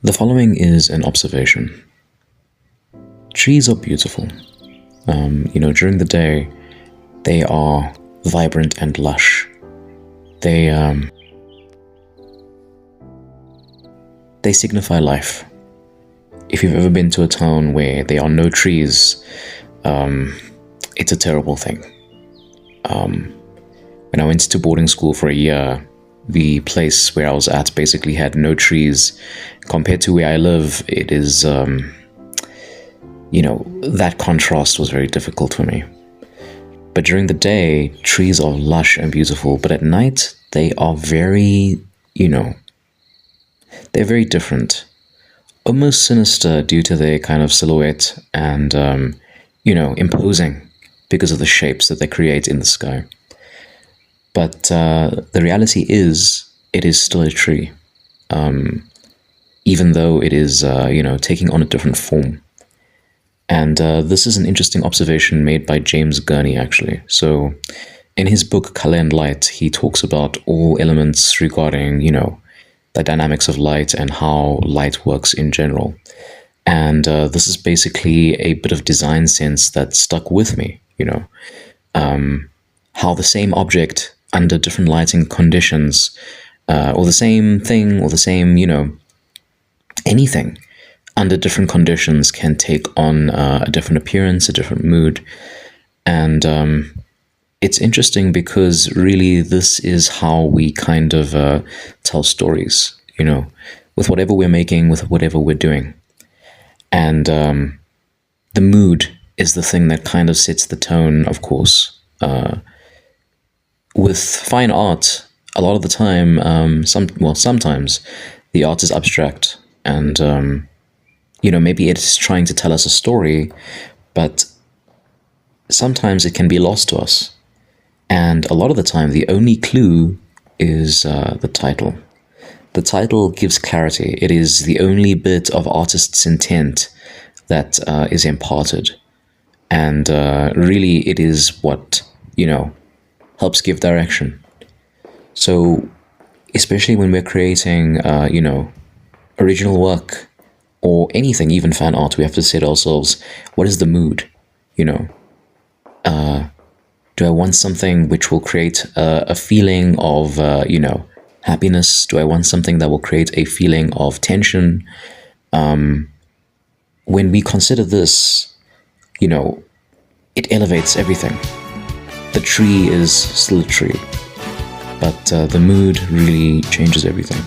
The following is an observation. Trees are beautiful. During the day, they are vibrant and lush. They signify life. If you've ever been to a town where there are no trees, it's a terrible thing. When I went to boarding school for a year, the place where I was at basically had no trees. Compared to where I live, it is, that contrast was very difficult for me. But during the day, trees are lush and beautiful, but at night, they are very, they're very different. Almost sinister due to their kind of silhouette and, imposing because of the shapes that they create in the sky. But the reality is, it is still a tree, even though it is, taking on a different form. And this is an interesting observation made by James Gurney, actually. So in his book, Color and Light, he talks about all elements regarding, the dynamics of light and how light works in general. And this is basically a bit of design sense that stuck with me, how the same object under different lighting conditions, or the same thing, or the same, anything under different conditions can take on a different appearance, a different mood. And it's interesting because really this is how we kind of tell stories, with whatever we're making, with whatever we're doing. And the mood is the thing that kind of sets the tone, of course. With fine art, a lot of the time, sometimes the art is abstract and, maybe it's trying to tell us a story, but sometimes it can be lost to us. And a lot of the time, the only clue is the title. The title gives clarity. It is the only bit of artist's intent that is imparted. And really, it is what, helps give direction. So, especially when we're creating, original work or anything, even fan art, we have to say to ourselves, what is the mood? Do I want something which will create a feeling of, happiness? Do I want something that will create a feeling of tension? When we consider this, it elevates everything. The tree is still a tree, but the mood really changes everything.